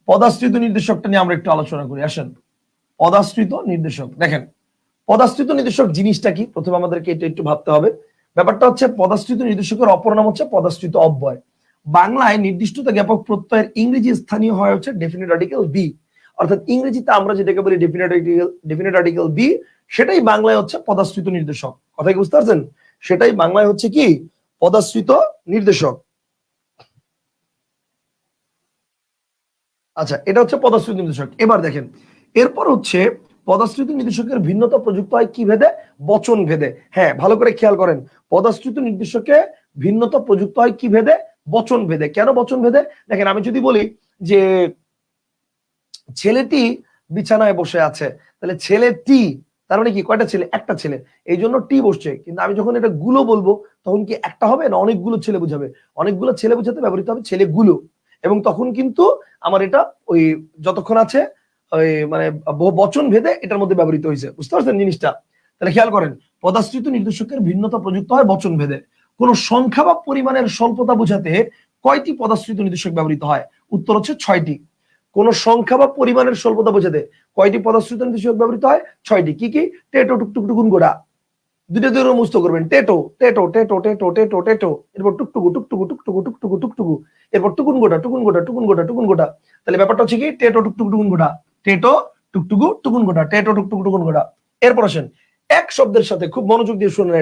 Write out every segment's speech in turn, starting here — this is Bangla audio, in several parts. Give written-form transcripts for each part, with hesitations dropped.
পদাশ্রিত নির্দেশকটা নিয়ে আমরা একটু আলোচনা করি। আসেন, পদাশ্রিত নির্দেশক। দেখেন, পদাশ্রিত নির্দেশক জিনিসটা কি, প্রথমে আমাদেরকে এটা একটু ভাবতে হবে। ব্যাপারটা হচ্ছে পদাশ্রিত নির্দেশকের অপর নাম হচ্ছে পদাশ্রিত অব্যয়। বাংলায় নির্দিষ্টতা জ্ঞাপক প্রত্যয়ের ইংরেজি স্থানীয় হয় হচ্ছে ডেফিনিট আর্টিকেল বি। অর্থাৎ ইংরেজিতে আমরা যেটাকে বলি ডেফিনিট আর্টিকেল বি, সেটাই বাংলায় হচ্ছে পদাশ্রিত নির্দেশক। কথা কি বুঝতে পারছেন? সেটাই বাংলায় হচ্ছে কি পদাশ্রিত নির্দেশক। আচ্ছা, এটা হচ্ছে পদাশ্রিত নির্দেশক। এবার দেখেন, এরপর হচ্ছে পদাশ্রিত নির্দেশকের ভিন্নতা প্রযুক্ত হয় কি ভেদে? বচন ভেদে। হ্যাঁ, ভালো করে খেয়াল করেন, পদাশ্রিত নির্দেশকে ভিন্নতা প্রযুক্ত হয় কি ভেদে? বচন ভেদে। কেন বচন ভেদে? দেখেন, আমি যদি বলি যে ছেলেটি বিছানায় বসে আছে, তাহলে ছেলেটি তার মানে কি কয়টা ছেলে? একটা ছেলে, এই জন্য টি বসছে। কিন্তু আমি যখন এটা গুলো বলবো তখন কি একটা হবে না অনেকগুলো ছেলে বুঝাবে? অনেকগুলো ছেলে বুঝাতে ব্যবহৃত হবে ছেলেগুলো। এবং তখন কিন্তু আমার এটা ওই যতক্ষণ আছে ওই মানে বচন ভেদে এটার মধ্যে ব্যবহৃত হয়েছে। বুঝতে পারছেন জিনিসটা? তাহলে খেয়াল করেন, পদাশ্রিত নির্দেশকের ভিন্নতা প্রযুক্ত হয় বচন ভেদে। কোন সংখ্যা বা পরিমাণের স্বল্পতা বোঝাতে কয়টি পদাশ্রিত নির্দেশক ব্যবহৃত হয়? উত্তর হচ্ছে 6টি। কোন সংখ্যা বা পরিমাণের স্বল্পতা বোঝাতে কয়টি পদাশ্রিত নির্দেশক ব্যবহৃত হয়? 6টি। কি কি? টেটো, টুকটুক, টুকুন, গোড়া। দুটো দুটো মুস্ত করবেন। টেটো টেটো টেটো টেটো টেটো টেটো, এরপর টুকটুকু টুকটুকু টুকটুকু টুকটুকু টুকটুকু, এরপর টুকুন গোটা টুকুন গোটা টুকুন গোটা টুকুন গোটা। তাহলে ব্যাপারটা হচ্ছে কি টেটো টুকটুকু টুকুন গোটা, টেটো টুকটুকু টুকুন গোটা, টেটো টুকটুকু টুকুন গোটা। এরপর আসেন এক শব্দের সাথে, খুব মনোযোগ দিয়ে শুনুন,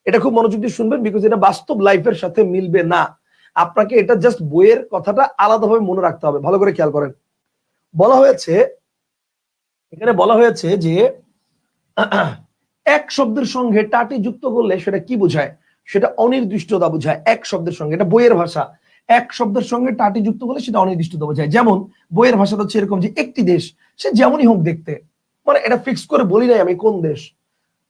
এটা খুব মনোযোগ দিয়ে শুনবেন, বিকজ এটা বাস্তব লাইফের সাথে মিলবে না। আপনাকে এটা জাস্ট বইয়ের কথাটা আলাদাভাবে মনে রাখতে হবে। ভালো করে খেয়াল করেন, বলা হয়েছে এখানে বলা হয়েছে যে এক শব্দের সঙ্গে টাটি যুক্ত করলে সেটা কি বোঝায়? সেটা অনির্দিষ্টতা বোঝায়। এক শব্দের সঙ্গে, এটা বইয়ের ভাষা, এক শব্দের সঙ্গে টাটি যুক্ত করলে সেটা অনির্দিষ্টতা বোঝায়। যেমন বইয়ের ভাষাটা হচ্ছে এরকম যে একটি দেশ, সে যেমনই হোক দেখতে, মানে এটা ফিক্স করে বলি নাই আমি কোন দেশ।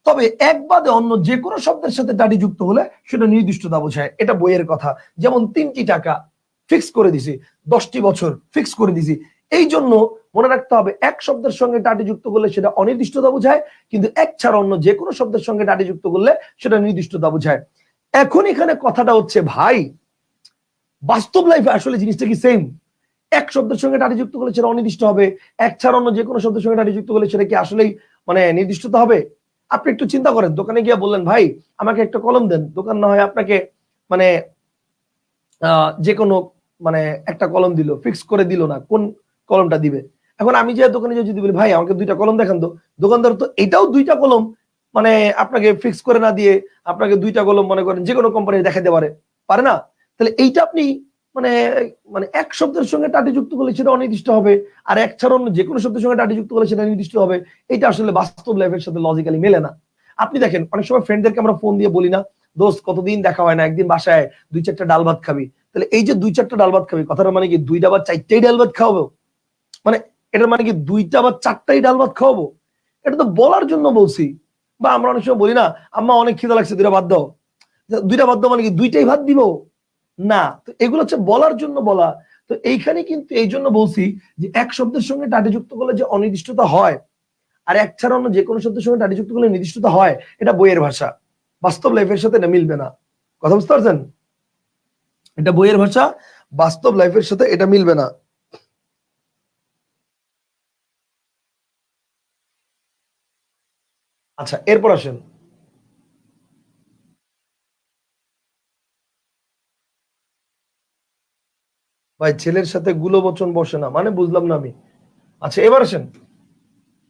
তবে এক বাদে অন্য যে কোনো শব্দের সাথে টাটি যুক্ত হলে সেটা নির্দিষ্টতা বোঝায়। এটা বইয়ের কথা। যেমন 3টি টাকা ফিক্স করে দিছি, 10টি বছর ফিক্স করে দিছি। এই জন্য মনে রাখতে হবে, এক শব্দের সঙ্গে টাটি যুক্ত করলে সেটা অনির্দিষ্টতা বোঝায়, কিন্তু এক ছাড়া অন্য যে কোনো শব্দের সঙ্গে টাটি যুক্ত করলে সেটা নির্দিষ্টতা বোঝায়। এখন এখানে কথাটা হচ্ছে ভাই, বাস্তব লাইফে আসলে জিনিসটা কি সেম? এক শব্দের সঙ্গে টাটি যুক্ত করলে সেটা অনির্দিষ্ট হবে, এক ছাড়া অন্য যে কোনো শব্দের সঙ্গে টাটি যুক্ত করলে সেটা কি আসলেই মানে নির্দিষ্টতা হবে? আপনি একটু চিন্তা করেন, দোকানে গিয়ে বললেন ভাই আমাকে একটা কলম দেন, দোকান না হয় আপনাকে মানে যে কোনো মানে একটা কলম দিল, ফিক্স করে দিল না কোন কলমটা দিবে। এখন আমি যে দোকানে যদি বলি ভাই আমাকে 2টা কলম দেখান তো, দোকানদার তো এটাও 2টা কলম মানে আপনাকে ফিক্স করে না দিয়ে আপনাকে 2টা কলম মনে করেন যে কোনো কোম্পানি দেখাতে পারে, পারে না? তাহলে এইটা আপনি মানে মানে এক শব্দের সঙ্গে টাটি যুক্ত করলে সেটা অনির্দিষ্ট হবে, আর এক ছাড়া অন্য যে কোনো শব্দের সঙ্গে টাটি যুক্ত করলে সেটা নির্দিষ্ট হবে। এটা আসলে বাস্তব লাইফের সাথে লজিক্যালি মেলে না। আপনি দেখেন, অনেক সময় ফ্রেন্ডদেরকে আমরা ফোন দিয়ে বলি না, দোস্ত কতদিন দেখা হয় না, একদিন বাসায় 2-4টা ডাল ভাত খাবি। তাহলে এই যে 2-4টা ডাল ভাত খাবি, কথাটা মানে কি 2টা বা 4টাই ডাল ভাত খাওয়াবো? মানে এটার মানে কি 2টা বা 4টাই ডাল ভাত খাওয়াবো? এটা তো বলার জন্য বলছি। বা আমরা অনেক সময় বলি না, আম্মা অনেক খিদা লাগছে 2টা ভাত দাও। 2টা ভাত দাও মানে কি 2টাই ভাত দিব? না, তো এগুলো হচ্ছে বলার জন্য বলা। তো এইখানে কিন্তু এই জন্য বলছি যে এক শব্দের সঙ্গে টাটি যুক্ত করলে যে অনির্দিষ্টতা হয়, আর এক ছাড়া অন্য যে কোনো শব্দের সঙ্গে টাটি যুক্ত করলে নির্দিষ্টতা হয়, এটা বইয়ের ভাষা, বাস্তব লাইফের সাথে এটা মিলবে না। কথা বুঝতে পারছেন? এটা বইয়ের ভাষা, বাস্তব লাইফের সাথে এটা মিলবে না। আচ্ছা, এরপর আসেন, ভাই ছেলের সাথে গুলো বচন বসে না মানে বুঝলাম না আমি। আচ্ছা, এবার আসেন,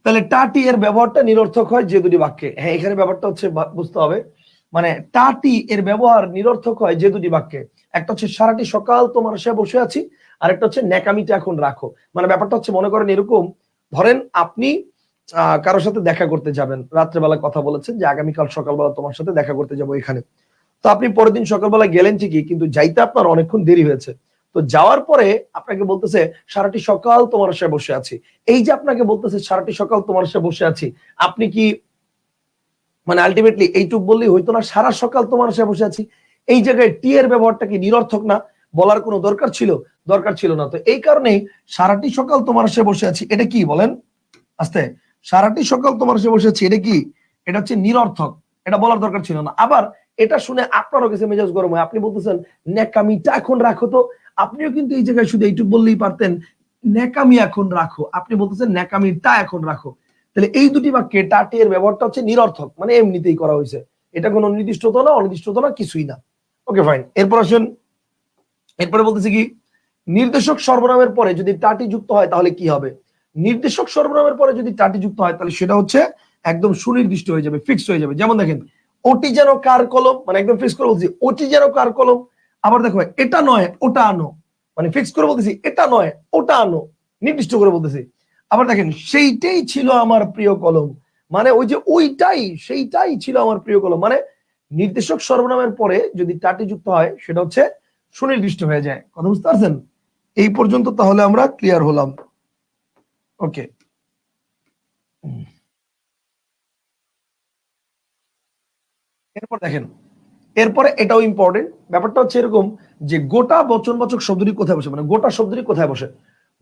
তাহলে টাটি এর ব্যবহারটা নিরর্থক হয় যে দুটি বাক্যে। হ্যাঁ, এখানে ব্যাপারটা হচ্ছে বুঝতে হবে, মানে টাটি এর ব্যবহার নিরর্থক হয় যে দুটি বাক্যে। একটা হচ্ছে সারাটি সকাল তোমার আশায় বসে আছি, আর একটা হচ্ছে ন্যাকামিটা এখন রাখো। মানে ব্যাপারটা হচ্ছে মনে করেন এরকম, ধরেন আপনি কারোর সাথে দেখা করতে যাবেন, রাত্রেবেলা কথা বলেছেন যে আগামীকাল সকালবেলা তোমার সাথে দেখা করতে যাবো এখানে। তো আপনি পরের দিন সকালবেলা গেলেন ঠিকই, কিন্তু যাইতে আপনার অনেকক্ষণ দেরি হয়েছে। তো যাওয়ার পরে আপনাকে বলতেছে সারাটি সকাল তোমার আশায় বসে আছি। এই যে আপনাকে বলতেছে সারাটি সকাল তোমার আশায় বসে আছি, আপনি কি মানে আলটিমেটলি এইটুক বললেই হইতো না সারা সকাল তোমার আশায় বসে আছি? এই জায়গায় টি এর ব্যবহারটা কি নিরর্থক না? বলার কোনো দরকার ছিল? দরকার ছিল না। তো এই কারণেই সারাটি সকাল তোমার আশায় বসে আছি, এটা কি বলেন আস্তে, সারাটি সকাল তোমার আশায় বসে আছি, এটা কি? এটা হচ্ছে নিরর্থক, এটা বলার দরকার ছিল না। আবার এটা শুনে আপনারও কাছে মেজাজ গরম হয়, আপনি বলতেছেন ন্যাকামিটা এখন রাখো তো। আপনিও কিন্তু এই জায়গায় শুধু এইটুক বললেই পারতেন, ন্যাকামি এখন রাখো, আপনি বলতেছেন ন্যাকামিটা এখন রাখো, তাহলে এই দুটি বাক্যে টাটি এর ব্যবহারটা হচ্ছে নিরর্থক, মানে এমনিতেই করা হয়েছে, এটা কোনো নির্দিষ্টতা না অনির্দিষ্টতা না কিছুই না। ওকে ফাইন, এরপর আসেন, এরপরে বলতেছি কি, নির্দেশক সর্বনামের পরে যদি টাটি যুক্ত হয় তাহলে কি হবে? নির্দেশক সর্বনামের পরে যদি টাটি যুক্ত হয় তাহলে সেটা হচ্ছে একদম সুনির্দিষ্ট হয়ে যাবে, ফিক্সড হয়ে যাবে। যেমন দেখেন, ওটি যেন কার কলম, মানে একদম ফিক্স করে বলছি ওটি যেন কার কলম। আবার দেখো, এটা নয় ওটা আনো, মানে ফিক্স করে বলতেছি এটা নয় ওটা আনো, নির্দিষ্ট করে বলতেছি। আবার দেখেন, সেইটাই ছিল আমার প্রিয় কলম, মানে ওই যে ওইটাই সেইটাই ছিল আমার প্রিয় কলম, মানে নির্দেশক সর্বনামের পরে যদি টাটি যুক্ত হয় সেটা হচ্ছে সুনির্দিষ্ট হয়ে যায়। কথা বুঝতে পারছেন? এই পর্যন্ত তাহলে আমরা ক্লিয়ার হলাম। ওকে, এরপর দেখেন, এরপরে এটাও ইম্পর্টেন্ট, ব্যাপারটা হচ্ছে এরকম যে গোটা বচনবাচক শব্দটি কোথায় বসে, মানে গোটা শব্দটি কোথায় বসে?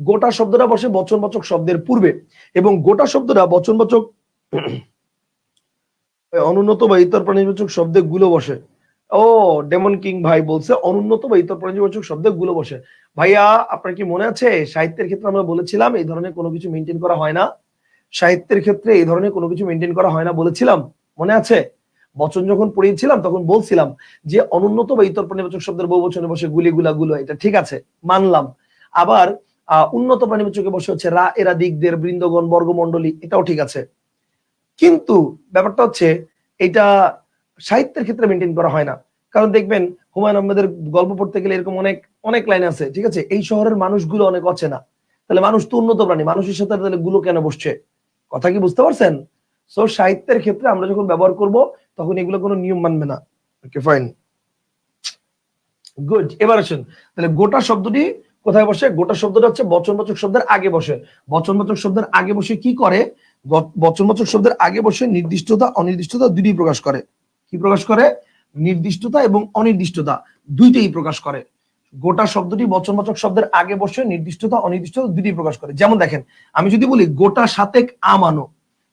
গোটা শব্দটা বসে বচনবাচক শব্দের পূর্বে, এবং গোটা শব্দটা বচনবাচক অনুন্নত বা ইতর প্রাণীবাচক শব্দে গুলো বসে। ও, ডেমন কিং ভাই বলছে অনুন্নত বা ইতর প্রাণীবাচক শব্দে গুলো বসে। ভাইয়া, আপনার কি মনে আছে সাহিত্যের ক্ষেত্রে আমরা বলেছিলাম এই ধরনের কোনো কিছু মেনটেন করা হয় না? সাহিত্যের ক্ষেত্রে এই ধরনের কোনো কিছু মেনটেন করা হয় না বলেছিলাম, মনে আছে? বচন যখন পড়িয়েছিলাম তখন বলছিলাম যে অনুন্নত বা ইতর প্রাণীবাচক শব্দের বহু বচনে বসে গুলি গুলা গুলো, এটা ঠিক আছে, মানলাম। আবার উন্নত প্রাণীবাচকে বসে হচ্ছে রা এরা দিকদের বৃন্দগণ বর্গমণ্ডলী, এটাও ঠিক আছে। কিন্তু ব্যাপারটা হচ্ছে এটা সাহিত্যের ক্ষেত্রে মেনটেন করা হয় না। কারণ দেখবেন হুমায়ুন আহমেদের গল্প পড়তে গেলে এরকম অনেক অনেক লাইন আছে, ঠিক আছে? এই শহরের মানুষগুলো অনেক অচেনা, তাহলে মানুষ তো উন্নত প্রাণী, মানুষের সাথে তাহলে গুলো কেন বসছে? কথা কি বুঝতে পারছেন? সো সাহিত্যের ক্ষেত্রে আমরা যখন ব্যবহার করব তখন এগুলো কোনো নিয়ম মানবে না। Okay fine, good. এবার আসুন, তাহলে গোটা শব্দটি কোথায় বসে? গোটা শব্দটা হচ্ছে বচনবাচক শব্দের আগে বসে। বচনবাচক শব্দের আগে বসে কি করে? বচনবাচক শব্দের আগে বসে নির্দিষ্টতা অনির্দিষ্টতা দুইটি প্রকাশ করে। কি প্রকাশ করে? নির্দিষ্টতা এবং অনির্দিষ্টতা দুইটাই প্রকাশ করে। গোটা শব্দটি বচনবাচক শব্দের আগে বসে নির্দিষ্টতা অনির্দিষ্টতা দুইটি প্রকাশ করে। যেমন দেখেন, আমি যদি বলি গোটা সাতেক আমানো,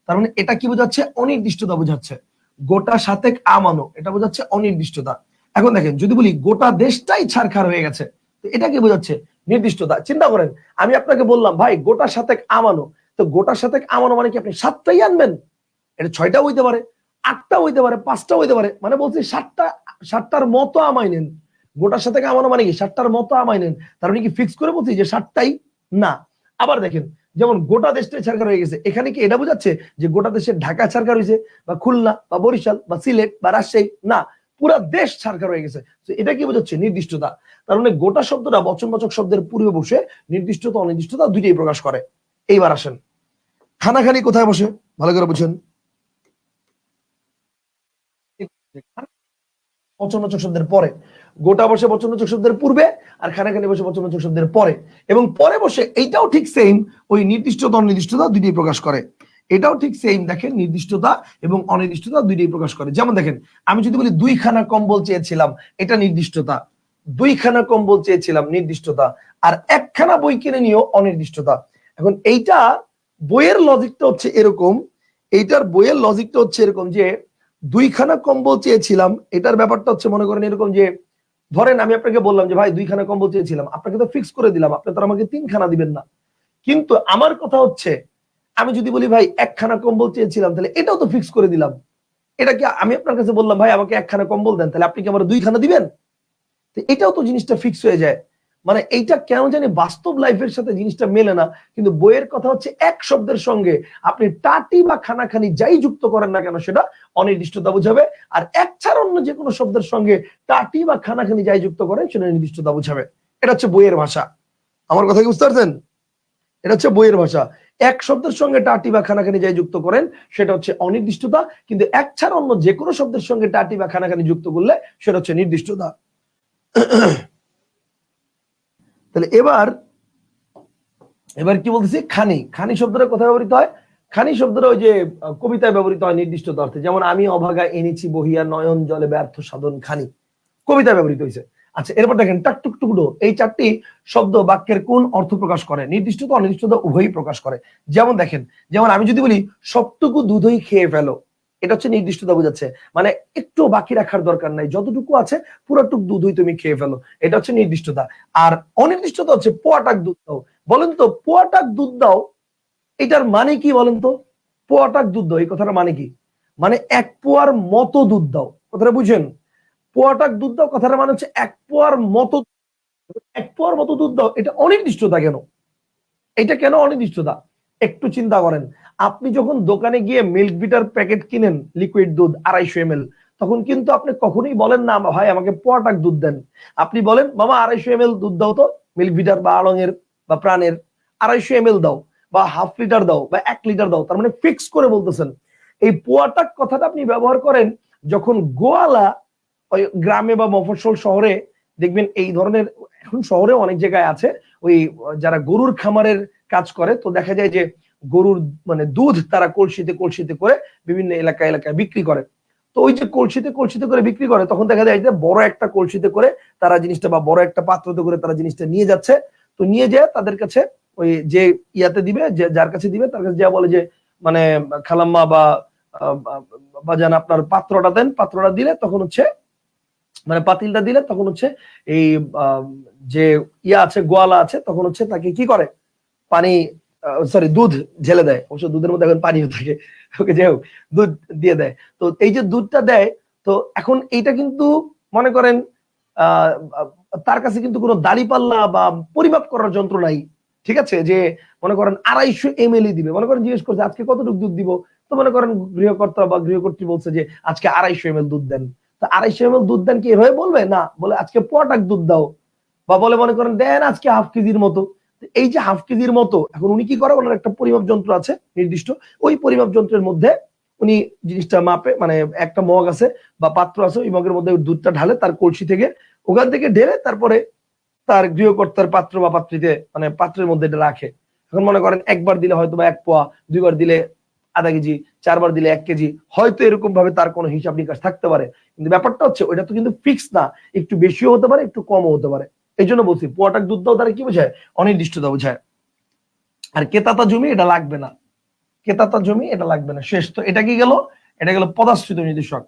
তার মানে এটা কি বোঝাচ্ছে? অনির্দিষ্টতা বোঝাচ্ছে। গোটা সাতেক আমানো এটা বোঝাচ্ছে অনির্দিষ্টতা। এখন দেখেন, যদি বলি গোটা দেশটাই ছারখার হয়ে গেছে, তো এটা কি বোঝাচ্ছে? নির্দিষ্টতা। চিন্তা করেন, আমি আপনাকে বললাম ভাই গোটা সাতেক আমানো, তো গোটা সাতেক আমানো মানে কি আপনি সাতটাই আনবেন? এটা ছয়টা হইতে পারে, আটটা হইতে পারে, পাঁচটা হইতে পারে, মানে বলছি সাতটা, সাতটার মতো আমায় নেন। গোটার সাথে আমানো মানে কি সাতটার মতো আমায় নেন, তার মানে কি ফিক্স করে বলছি যে সাতটাই? না। আবার দেখেন, যেমন গোটা দেশটাই ছারখার হয়ে গেছে, এখানে কি এটা বোঝাচ্ছে যে গোটা দেশের ঢাকা ছারখার হয়েছে বা খুলনা বা বরিশাল বা সিলেট বা রাজশাহী? না, পুরা দেশ ছারখার হয়ে গেছে। তো এটা কি বোঝাচ্ছে? নির্দিষ্টতা। তার মানে গোটা শব্দটা বচনবাচক শব্দের পূর্বে বসে নির্দিষ্টতা অনির্দিষ্টতা দুইটাই প্রকাশ করে। এইবার আসেন, খানাখানি কোথায় বসে? ভালো করে বুঝেন। বচনবাচক শব্দের পরে। গোটা বসে বচনবাচক শব্দের পূর্বে, আর খানাখানি বসে বচনবাচক শব্দের পরে। এবং পরে বসে এইটাও ঠিক সেম, ওই নির্দিষ্টতা অনির্দিষ্টতা দুইটাই প্রকাশ করে। এটাও ঠিক সেম, দেখেন, নির্দিষ্টতা এবং অনির্দিষ্টতা দুইটাই প্রকাশ করে। যেমন দেখেন, আমি যদি বলি দুইখানা কম্বল চেয়েছিলাম, এটা নির্দিষ্টতা। দুইখানা কম্বল চেয়েছিলাম, নির্দিষ্টতা। আর একখানা বই কিনে নিও, অনির্দিষ্টতা। এখন এইটা বইয়ের লজিকটা হচ্ছে এরকম, এইটার বইয়ের লজিকটা হচ্ছে এরকম যে দুইখানা কম্বল চেয়েছিলাম, এটার ব্যাপারটা হচ্ছে মনে করেন এরকম যে, ধরেন আমি আপনাকে বললাম যে ভাই দুইখানা কম্বল চেয়েছিলাম, আপনাকে তো ফিক্স করে দিলাম, আপনি তো আমাকে তিনখানা দিবেন না। কিন্তু আমার কথা হচ্ছে, আমি যদি বলি ভাই একখানা কম্বল চেয়েছিলাম, তাহলে এটাও তো ফিক্স করে দিলাম। এটা কি আমি আপনার কাছে বললাম ভাই আমাকে একখানা কম্বল দেন, তাহলে আপনি কি আমার দুইখানা দিবেন? তো এটাও তো জিনিসটা ফিক্স হয়ে যায়। মানে এইটা কেন জানি বাস্তব লাইফের সাথে জিনিসটা মেলে না, কিন্তু বইয়ের কথা হচ্ছে এক শব্দের সঙ্গে আপনি টাটি বা খানাখানি যাই যুক্ত করেন না কেন সেটা অনির্দিষ্টতা বোঝাবে, আর এক ছাড়া অন্য যে কোনো শব্দের সঙ্গে টাটি বা খানাখানি যাই যুক্ত করেন সেটা নির্দিষ্টতা বোঝাবে। এটা হচ্ছে বইয়ের ভাষা। আমার কথা কি বুঝতে পারছেন? এটা হচ্ছে বইয়ের ভাষা। এক শব্দের সঙ্গে টাটি বা খানাখানি যাই যুক্ত করেন সেটা হচ্ছে অনির্দিষ্টতা, কিন্তু এক ছাড়া অন্য যে কোনো শব্দের সঙ্গে টাটি বা খানাখানি যুক্ত করলে সেটা হচ্ছে নির্দিষ্টতা। তাহলে এবার এবার কি বলতেছি, খানি। খানি শব্দটা কোথায় ব্যবহৃত হয়? খানি শব্দটা ওই যে কবিতায় ব্যবহৃত হয় নির্দিষ্ট অর্থে, যেমন আমি অভাগা এনেছি বহিয়া নয়ন জলে ব্যর্থ সাধন খানি, কবিতায় ব্যবহৃত হয়েছে। আচ্ছা, এরপর দেখেন টাকটুক টুকরো, এই চারটি শব্দ বাক্যের কোন অর্থ প্রকাশ করে? নির্দিষ্টতা অনির্দিষ্টতা উভয়ই প্রকাশ করে। যেমন দেখেন, যেমন আমি যদি বলি সবটুকু দুধই খেয়ে ফেলো, এটা হচ্ছে নির্দিষ্টতা বোঝাচ্ছে, মানে একটু বাকি রাখার দরকার নাই, যতটুকু আছে পুরোটুক দুধই তুমি খেয়ে ফেলো, এটা হচ্ছে নির্দিষ্টতা। আর অনির্দিষ্টতা হচ্ছে পোয়াটাক দুধ দাও। বলেন তো পোয়াটাক দুধ দাও এটার মানে কি বলেন তো? পোয়াটাক দুধ দাও এই কথাটা মানে কি? মানে এক পোয়ার মতো দুধ দাও, কথাটা বুঝেন? পোয়াটাক দুধ দাও কথাটা মানে হচ্ছে এক পোয়ার মতো, এক পোয়ার মতো দুধ দাও, এটা অনির্দিষ্টতা কেন? এটা কেন অনির্দিষ্টতা? একটু চিন্তা করেন, আপনি যখন দোকানে গিয়ে মিল্ক বিটার প্যাকেট কিনেন লিকুইড দুধ 250 ml, তখন কিন্তু আপনি কখনোই বলেন না ভাই আমাকে পোয়াটাক দুধ দেন, আপনি বলেন মামা 250 ml দুধ দাও তো, মিল্ক বিটার বা আড়ঙের বা প্রাণের 250 ml দাও, বা হাফ লিটার দাও, বা 1 লিটার দাও, তার মানে ফিক্স করে বলতেছেন। এই পোয়াটাক কথাটা আপনি ব্যবহার করেন যখন গোয়ালা ওই গ্রামে বা মফস্বল শহরে দেখবেন এই ধরনের, এখন শহরে অনেক জায়গায় আছে, ওই যারা গরুর খামারের কাজ করে, তো দেখা যায় যে গরুর মানে দুধ তারা কলসিতে কলসিতে করে বিভিন্ন এলাকায় এলাকায় বিক্রি করে। তো ওই যে কলসিতে কলসিতে করে বিক্রি করে, তখন দেখা যায় যে বড় একটা কলসিতে করে তারা জিনিসটা, বা বড় একটা পাত্রতে করে তারা জিনিসটা নিয়ে যাচ্ছে। তো নিয়ে যায় তাদের কাছে ওই যে ইয়াতে দিবে, যে যার কাছে দিবে তার কাছে যা বলে যে মানে খালাম্মা বা বাজান আপনার পাত্রটা দেন, পাত্রটা দিলে তখন হচ্ছে মানে পাতিলটা দিলে তখন হচ্ছে এই যে ইয়া আছে গোয়ালা আছে, তখন হচ্ছে তাকে কি করে পানি, সরি দুধ ঢেলে দেয়, অবশ্য দুধের মধ্যে এখন পানিও থাকে, ওকে যাই হোক দুধ দিয়ে দেয়। তো এই যে দুধটা দেয়, তো এখন এইটা কিন্তু মনে করেন আহ তার কাছে কিন্তু কোনো দাঁড়িপাল্লা বা পরিমাপ করার যন্ত্র নাই, ঠিক আছে? যে মনে করেন 250 ml দিবে, মনে করেন জিজ্ঞেস করছে আজকে কতটুকু দুধ দিব, তো মনে করেন গৃহকর্তা বা গৃহকর্ত্রী বলছে যে আজকে 250 ml দুধ দেন, তো 250 ml দুধ দেন কি এভাবে বলবে না, বলে আজকে পোয়াটাক দুধ দাও, বা বলে মনে করেন দেন আজকে হাফ কেজির মতো। এই যে হাফ কেজির মতো, এখন উনি কি করে, ওনার একটা পরিমাপ যন্ত্র আছে নির্দিষ্ট, ওই পরিমাপ যন্ত্রের মধ্যে উনি জিনিসটা মাপে, মানে একটা মগ আছে বা পাত্র আছে, ওই মগের মধ্যে দুধটা ঢালে তার কলসি থেকে, ওখান থেকে ঢেলে তারপরে তার গৃহকর্তার পাত্র বা পাত্রীতে মানে পাত্রের মধ্যে এটা রাখে। এখন মনে করেন একবার দিলে হয়তো বা 1 পোয়া, দুইবার দিলে আধা কেজি, চারবার দিলে 1 কেজি, হয়তো এরকম ভাবে তার কোনো হিসাব নিকাশ থাকতে পারে। কিন্তু ব্যাপারটা হচ্ছে ওইটা তো কিন্তু ফিক্স না, একটু বেশিও হতে পারে একটু কমও হতে পারে। এই জন্য বলছি পোয়াটাক দুধ দাও দ্বারা কি বোঝায়? অনির্দিষ্টতা বোঝায়। আর কেতাতা জমি এটা লাগবে না, কেতাতা জমি এটা লাগবে না, শেষ। তো এটা কি গেল? এটা গেল পদাশ্রিত নির্দেশক।